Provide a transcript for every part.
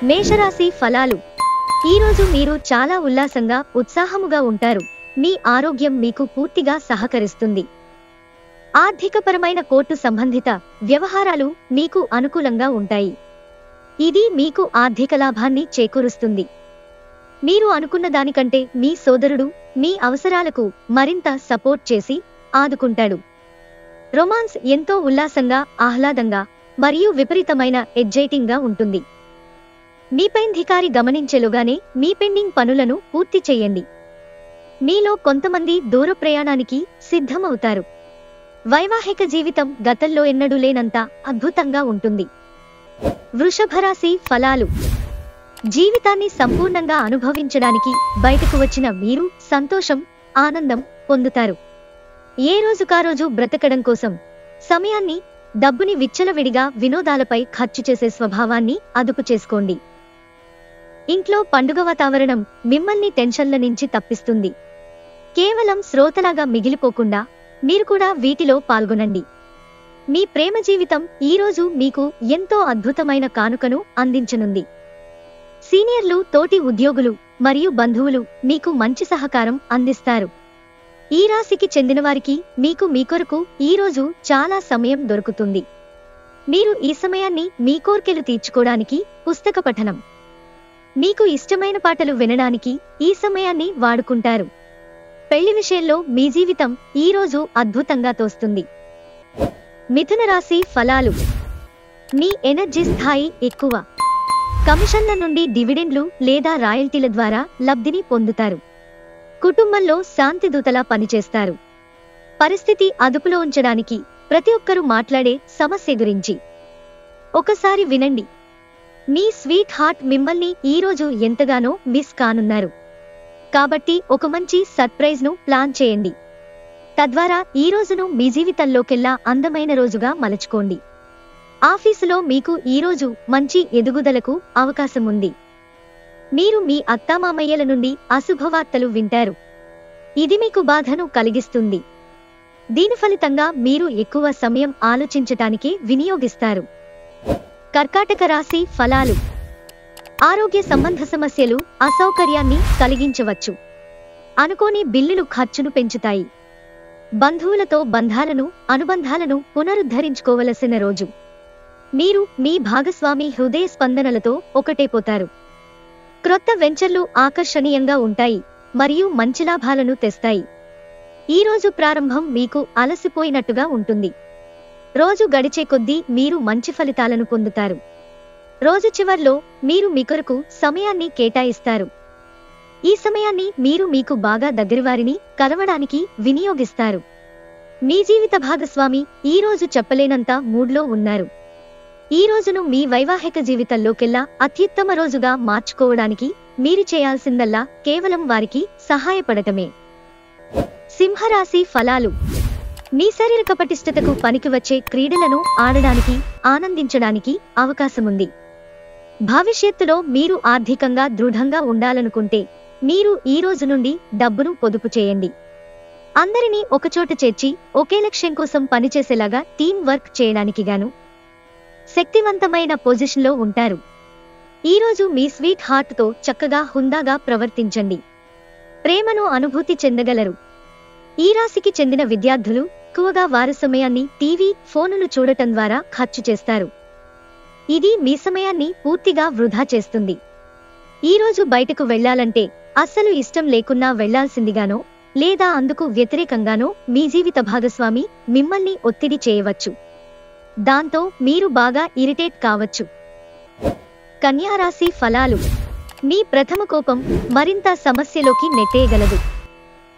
మేషరాశి ఫలాలు. ఈరోజు మీరు చాలా ఉల్లాసంగా ఉత్సాహముగా ఉంటారు. మీ ఆరోగ్యం మీకు పూర్తిగా సహకరిస్తుంది. ఆర్థికపరమైన కోర్టు సంబంధిత వ్యవహారాలు మీకు అనుకూలంగా ఉంటాయి. ఇది మీకు ఆర్థిక లాభాన్ని చేకూరుస్తుంది. మీరు అనుకున్న దానికంటే మీ సోదరుడు మీ అవసరాలకు మరింత సపోర్ట్ చేసి ఆదుకుంటాడు. రొమాన్స్ ఎంతో ఉల్లాసంగా, ఆహ్లాదంగా మరియు విపరీతమైన ఎగ్జైటింగ్గా ఉంటుంది. మీ పైధికారి గమనించేలోగానే మీ పెండింగ్ పనులను పూర్తి చేయండి. మీలో కొంతమంది దూర ప్రయాణానికి సిద్ధమవుతారు. వైవాహిక జీవితం గతంలో ఎన్నడూ లేనంత అద్భుతంగా ఉంటుంది. వృషభరాశి ఫలాలు. జీవితాన్ని సంపూర్ణంగా అనుభవించడానికి బయటకు వచ్చిన మీరు సంతోషం, ఆనందం పొందుతారు. ఏ రోజుకారోజు బ్రతకడం కోసం సమయాన్ని, డబ్బుని విచ్చలవిడిగా వినోదాలపై ఖర్చు చేసే స్వభావాన్ని అదుపు చేసుకోండి. ఇంట్లో పండుగ వాతావరణం మిమ్మల్ని టెన్షన్ల నుంచి తప్పిస్తుంది. కేవలం శ్రోతలాగా మిగిలిపోకుండా మీరు కూడా వీటిలో పాల్గొనండి. మీ ప్రేమ జీవితం ఈరోజు మీకు ఎంతో అద్భుతమైన కానుకను అందించనుంది. సీనియర్లు, తోటి ఉద్యోగులు మరియు బంధువులు మీకు మంచి సహకారం అందిస్తారు. ఈ రాశికి చెందినవారికి మీకు మీ కొరకు ఈరోజు చాలా సమయం దొరుకుతుంది. మీరు ఈ సమయాన్ని మీ కోర్కెలు తీర్చుకోవడానికి, పుస్తక పఠనం, మీకు ఇష్టమైన పాటలు వినడానికి ఈ సమయాన్ని వాడుకుంటారు. పెళ్లి విషయంలో మీ జీవితం ఈరోజు అద్భుతంగా తోస్తుంది. మిథున రాశి ఫలాలు. మీ ఎనర్జీ స్థాయి ఎక్కువ. కమిషన్ల నుండి డివిడెండ్లు లేదా రాయల్టీల ద్వారా లబ్ధిని పొందుతారు. కుటుంబంలో శాంతిదూతలా పనిచేస్తారు. పరిస్థితి అదుపులో ఉంచడానికి ప్రతి ఒక్కరూ మాట్లాడే సమస్య గురించి ఒకసారి వినండి. మీ స్వీట్ హార్ట్ మిమ్మల్ని ఈరోజు ఎంతగానో మిస్ కానున్నారు. కాబట్టి ఒక మంచి సర్ప్రైజ్ ను ప్లాన్ చేయండి. తద్వారా ఈ రోజును మీ జీవితంలోకెల్లా అందమైన రోజుగా మలచుకోండి. ఆఫీసులో మీకు ఈరోజు మంచి ఎదుగుదలకు అవకాశం ఉంది. మీరు మీ అత్తామామయ్యల నుండి అశుభవార్తలు వింటారు. ఇది మీకు బాధను కలిగిస్తుంది. దీని ఫలితంగా మీరు ఎక్కువ సమయం ఆలోచించటానికి వినియోగిస్తారు. కర్కాటక రాశి ఫలాలు. ఆరోగ్య సంబంధ సమస్యలు అసౌకర్యాన్ని కలిగించవచ్చు. అనుకోని బిల్లులు ఖర్చును పెంచుతాయి. బంధువులతో అనుబంధాలను పునరుద్ధరించుకోవలసిన రోజు. మీరు మీ భాగస్వామి హృదయ స్పందనలతో ఒకటైపోతారు. క్రొత్త వెంచర్లు ఆకర్షణీయంగా ఉంటాయి మరియు మంచి లాభాలను తెస్తాయి. ఈ రోజు ప్రారంభం మీకు అలసిపోయినట్టుగా ఉంటుంది. రోజు గడిచే కొద్దీ మీరు మంచి ఫలితాలను పొందుతారు. రోజు చివర్లో మీరు మీ కొరకు సమయాన్ని కేటాయిస్తారు. ఈ సమయాన్ని మీరు మీకు బాగా దగ్గరవారిని కలవడానికి వినియోగిస్తారు. మీ జీవిత భాగస్వామి ఈ రోజు చెప్పలేనంత మూడ్లో ఉన్నారు. ఈ రోజును మీ వైవాహిక జీవితంలోకెల్లా అత్యుత్తమ రోజుగా మార్చుకోవడానికి మీరు చేయాల్సిందల్లా కేవలం వారికి సహాయపడటమే. సింహరాశి ఫలాలు. మీ శారీరక పటిష్టతకు పనికి వచ్చే క్రీడలను ఆడడానికి, ఆనందించడానికి అవకాశముంది. భవిష్యత్తులో మీరు ఆర్థికంగా దృఢంగా ఉండాలనుకుంటే మీరు ఈ రోజు నుండి డబ్బును పొదుపు చేయండి. అందరినీ ఒకచోట చేర్చి ఒకే లక్ష్యం కోసం పనిచేసేలాగా టీం వర్క్ చేయడానికి గాను శక్తివంతమైన పొజిషన్లో ఉంటారు. ఈరోజు మీ స్వీట్ హార్ట్తో చక్కగా హుందాగా ప్రవర్తించండి. ప్రేమను అనుభూతి చెందగలరు. ఈ రాశికి చెందిన విద్యార్థులు ఎక్కువగా వారి సమయాన్ని టీవీ, ఫోనులు చూడటం ద్వారా ఖర్చు చేస్తారు. ఇది మీ సమయాన్ని పూర్తిగా వృధా చేస్తుంది. ఈరోజు బయటకు వెళ్లాలంటే అస్సలు ఇష్టం లేకున్నా వెళ్లాల్సిందిగానో లేదా అందుకు వ్యతిరేకంగానో మీ జీవిత భాగస్వామి మిమ్మల్ని ఒత్తిడి చేయవచ్చు. దాంతో మీరు బాగా ఇరిటేట్ కావచ్చు. కన్యా రాశి ఫలాలు. మీ ప్రథమ కోపం మరింత సమస్యలోకి నెట్టేయగలదు.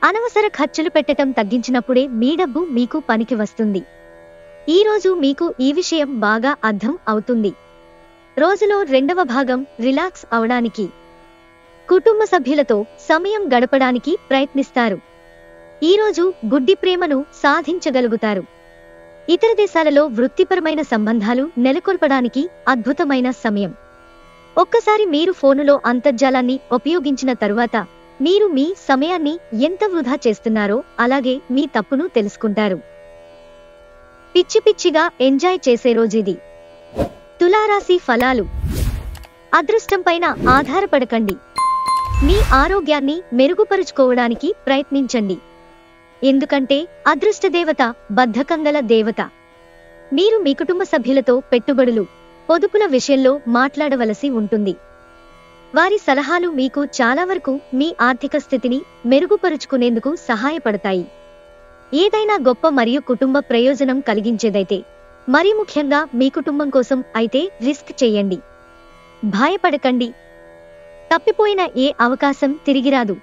అనవసర ఖర్చులు పెట్టటం తగ్గించినప్పుడే మీ డబ్బు మీకు పనికి వస్తుంది. ఈరోజు మీకు ఈ విషయం బాగా అర్థం అవుతుంది. రోజులో రెండవ భాగం రిలాక్స్ అవడానికి, కుటుంబ సభ్యులతో సమయం గడపడానికి ప్రయత్నిస్తారు. ఈరోజు గుడ్డి ప్రేమను సాధించగలుగుతారు. ఇతర దేశాలలో వృత్తిపరమైన సంబంధాలు నెలకొల్పడానికి అద్భుతమైన సమయం. ఒక్కసారి మీరు ఫోనులో అంతర్జాలాన్ని ఉపయోగించిన తరువాత మీరు మీ సమయాన్ని ఎంత వృధా చేస్తున్నారో అలాగే మీ తప్పును తెలుసుకుంటారు. పిచ్చి పిచ్చిగా ఎంజాయ్ చేసే రోజుది. తులారాశి ఫలాలు. అదృష్టంపైన ఆధారపడకండి. మీ ఆరోగ్యాన్ని మెరుగుపరుచుకోవడానికి ప్రయత్నించండి. ఎందుకంటే అదృష్టదేవత బద్ధకంగల దేవత. మీరు మీ కుటుంబ సభ్యులతో పెట్టుబడులు, పొదుపుల విషయంలో మాట్లాడవలసి ఉంటుంది. వారి సలహాలు మీకు చాలా వరకు మీ ఆర్థిక స్థితిని మెరుగుపరుచుకునేందుకు సహాయపడతాయి. ఏదైనా గొప్ప మరియు కుటుంబ ప్రయోజనం కలిగించేదైతే, మరీ ముఖ్యంగా మీ కుటుంబం కోసం అయితే రిస్క్ చేయండి. భయపడకండి. తప్పిపోయిన ఏ అవకాశం తిరిగిరాదు.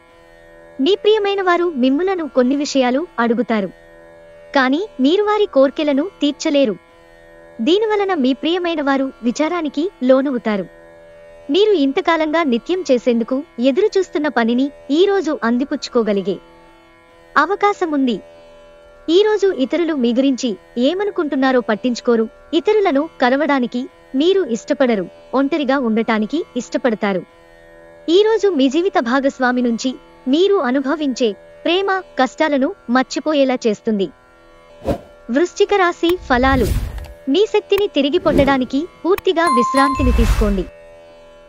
మీ ప్రియమైన వారు మిమ్ములను కొన్ని విషయాలు అడుగుతారు, కానీ మీరు వారి కోర్కెలను తీర్చలేరు. దీనివలన మీ ప్రియమైన వారు విచారానికి లోనవుతారు. మీరు ఇంతకాలంగా నిత్యం చేసేందుకు ఎదురుచూస్తున్న పనిని ఈరోజు అందిపుచ్చుకోగలిగే అవకాశముంది. ఈరోజు ఇతరులు మీ గురించి ఏమనుకుంటున్నారో పట్టించుకోరు. ఇతరులను కలవడానికి మీరు ఇష్టపడరు, ఒంటరిగా ఉండటానికి ఇష్టపడతారు. ఈరోజు మీ జీవిత భాగస్వామి నుంచి మీరు అనుభవించే ప్రేమ కష్టాలను మర్చిపోయేలా చేస్తుంది. వృశ్చిక రాశి ఫలాలు. మీ శక్తిని తిరిగి పొందడానికి పూర్తిగా విశ్రాంతిని తీసుకోండి.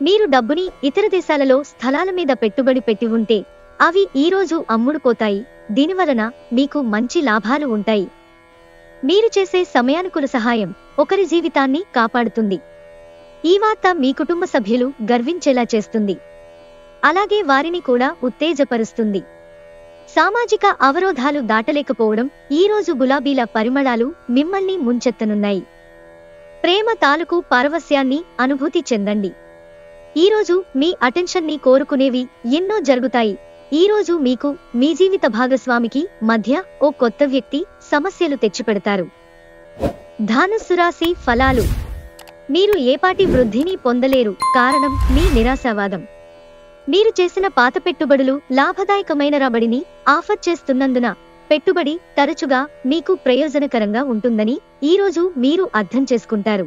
మీరు డబ్బుని ఇతర దేశాలలో స్థలాల మీద పెట్టుబడి పెట్టి ఉంటే అవి ఈరోజు అమ్ముడుపోతాయి. దీనివలన మీకు మంచి లాభాలు ఉంటాయి. మీరు చేసే సమయానుకూల సహాయం ఒకరి జీవితాన్ని కాపాడుతుంది. ఈ వార్త మీ కుటుంబ సభ్యులు గర్వించేలా చేస్తుంది, అలాగే వారిని కూడా ఉత్తేజపరుస్తుంది. సామాజిక అవరోధాలు దాటలేకపోవడం. ఈరోజు గులాబీల పరిమళాలు మిమ్మల్ని ముంచెత్తనున్నాయి. ప్రేమ తాలూకు పారవస్యాన్ని అనుభూతి చెందండి. ఈరోజు మీ అటెన్షన్ని కోరుకునేవి ఎన్నో జరుగుతాయి. ఈరోజు మీకు మీ జీవిత భాగస్వామికి మధ్య ఓ కొత్త వ్యక్తి సమస్యలు తెచ్చిపెడతారు. ధనుస్సు రాశి ఫలాలు. మీరు ఏపాటి వృద్ధిని పొందలేరు. కారణం మీ నిరాశావాదం. మీరు చేసిన పాత పెట్టుబడులు లాభదాయకమైన రాబడిని ఆఫర్ చేస్తున్నందున పెట్టుబడి తరచుగా మీకు ప్రయోజనకరంగా ఉంటుందని ఈరోజు మీరు అర్థం చేసుకుంటారు.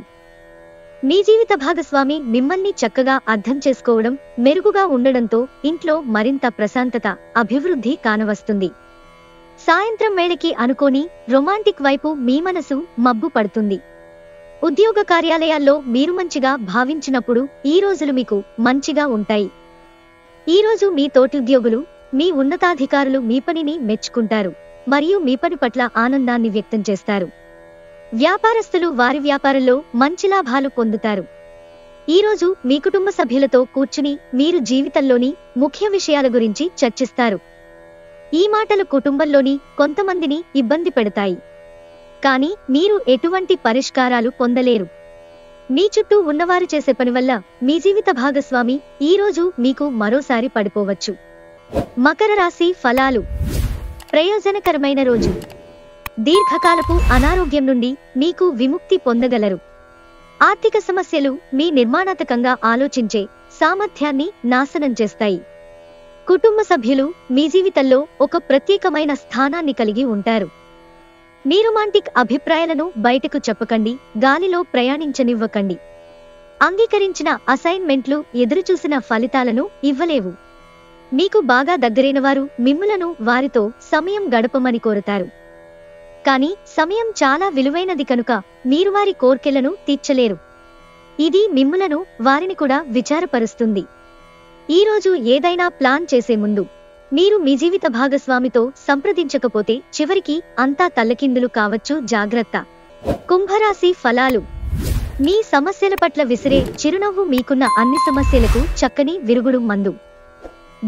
మీ జీవిత భాగస్వామి మిమ్మల్ని చక్కగా అర్థం చేసుకోవడం, మెరుగుగా ఉండడంతో ఇంట్లో మరింత ప్రశాంతత, అభివృద్ధి కానవస్తుంది. సాయంత్రం వేళకి అనుకోని రొమాంటిక్ వైపు మీ మనసు మబ్బు పడుతుంది. ఉద్యోగ కార్యాలయాల్లో మీరు మంచిగా భావించినప్పుడు ఈ రోజులు మీకు మంచిగా ఉంటాయి. ఈరోజు మీ తోటిద్యోగులు, మీ ఉన్నతాధికారులు మీ పనిని మెచ్చుకుంటారు మరియు మీ పని పట్ల ఆనందాన్ని వ్యక్తం చేస్తారు. వ్యాపారస్తులు వారి వ్యాపారంలో మంచి లాభాలు పొందుతారు. ఈరోజు మీ కుటుంబ సభ్యులతో కూర్చుని మీరు జీవితంలోని ముఖ్య విషయాల గురించి చర్చిస్తారు. ఈ మాటలు కుటుంబంలోని కొంతమందిని ఇబ్బంది పెడతాయి, కానీ మీరు ఎటువంటి పరిష్కారాలు పొందలేరు. మీ చుట్టూ ఉన్నవారు చేసే పని వల్ల మీ జీవిత భాగస్వామి ఈరోజు మీకు మరోసారి పడిపోవచ్చు. మకర రాశి ఫలాలు. ప్రయోజనకరమైన రోజు. దీర్ఘకాలపు అనారోగ్యం నుండి మీకు విముక్తి పొందగలరు. ఆర్థిక సమస్యలు మీ నిర్మాణాత్మకంగా ఆలోచించే సామర్థ్యాన్ని నాశనం చేస్తాయి. కుటుంబ సభ్యులు మీ జీవితంలో ఒక ప్రత్యేకమైన స్థానాన్ని కలిగి ఉంటారు. మీ రొమాంటిక్ అభిప్రాయాలను బయటకు చెప్పకండి, గాలిలో ప్రయాణించనివ్వకండి. అంగీకరించిన అసైన్మెంట్లు ఎదురుచూసిన ఫలితాలను ఇవ్వలేవు. మీకు బాగా దగ్గరైన వారు మిమ్ములను వారితో సమయం గడపమని కోరుతారు, కానీ సమయం చాలా విలువైనది కనుక మీరు వారి కోర్కెలను తీర్చలేరు. ఇది మిమ్ములను వారిని కూడా విచారపరుస్తుంది. ఈరోజు ఏదైనా ప్లాన్ చేసే ముందు మీరు మీ జీవిత భాగస్వామితో సంప్రదించకపోతే చివరికి అంతా తల్లకిందులు కావచ్చు. జాగ్రత్త. కుంభరాశి ఫలాలు. మీ సమస్యల పట్ల విసిరే చిరునవ్వు మీకున్న అన్ని సమస్యలకు చక్కని విరుగుడు మందు.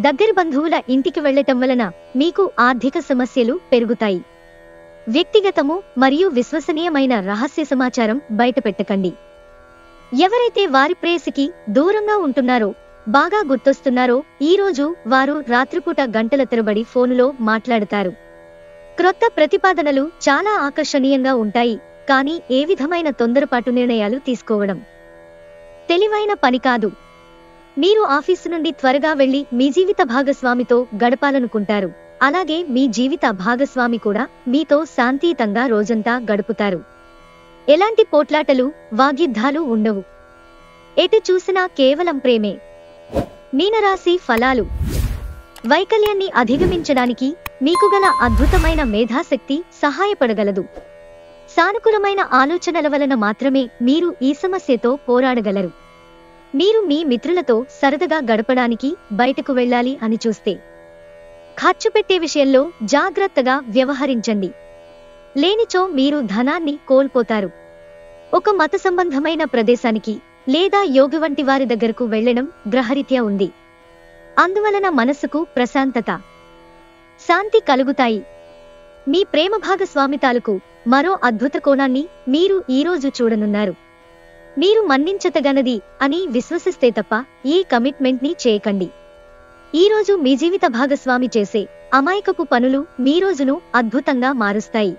దగ్గరి బంధువుల ఇంటికి వెళ్లటం వలన మీకు ఆర్థిక సమస్యలు పెరుగుతాయి. వ్యక్తిగతము మరియు విశ్వసనీయమైన రహస్య సమాచారం బయటపెట్టకండి. ఎవరైతే వారి ప్రేయసికి దూరంగా ఉంటున్నారో, బాగా గుర్తొస్తున్నారో, ఈరోజు వారు రాత్రిపూట గంటల తరబడి ఫోనులో మాట్లాడతారు. క్రొత్త ప్రతిపాదనలు చాలా ఆకర్షణీయంగా ఉంటాయి, కానీ ఏ విధమైన తొందరపాటు నిర్ణయాలు తీసుకోవడం తెలివైన పని కాదు. మీరు ఆఫీసు నుండి త్వరగా వెళ్లి మీ జీవిత భాగస్వామితో గడపాలనుకుంటారు, అలాగే మీ జీవిత భాగస్వామి కూడా మీతో శాంతియుతంగా రోజంతా గడుపుతారు. ఎలాంటి పోట్లాటలు, వాగ్యుద్ధాలు ఉండవు. ఎటు చూసినా కేవలం ప్రేమే. మీనరాశి ఫలాలు. వైకల్యాన్ని అధిగమించడానికి మీకు గల అద్భుతమైన మేధాశక్తి సహాయపడగలదు. సానుకూలమైన ఆలోచనల వలన మాత్రమే మీరు ఈ సమస్యతో పోరాడగలరు. మీరు మీ మిత్రులతో సరదాగా గడపడానికి బయటకు వెళ్ళాలి అని చూస్తే ఖర్చు పెట్టే విషయంలో జాగ్రత్తగా వ్యవహరించండి. లేనిచో మీరు ధనాన్ని కోల్పోతారు. ఒక మత సంబంధమైన ప్రదేశానికి లేదా యోగి వంటి వారి దగ్గరకు వెళ్లడం గ్రహరీత్యా ఉంది. అందువలన మనసుకు ప్రశాంతత, శాంతి కలుగుతాయి. మీ ప్రేమ భాగస్వామి తాలూకు మరో అద్భుత కోణాన్ని మీరు ఈరోజు చూడనున్నారు. మీరు మన్నించతగనది అని విశ్వసిస్తే తప్ప ఈ కమిట్మెంట్ ని చేయకండి. ఈరోజు మీ జీవిత భాగస్వామి చేసే అమాయకపు పనులు మీ రోజును అద్భుతంగా మారుస్తాయి.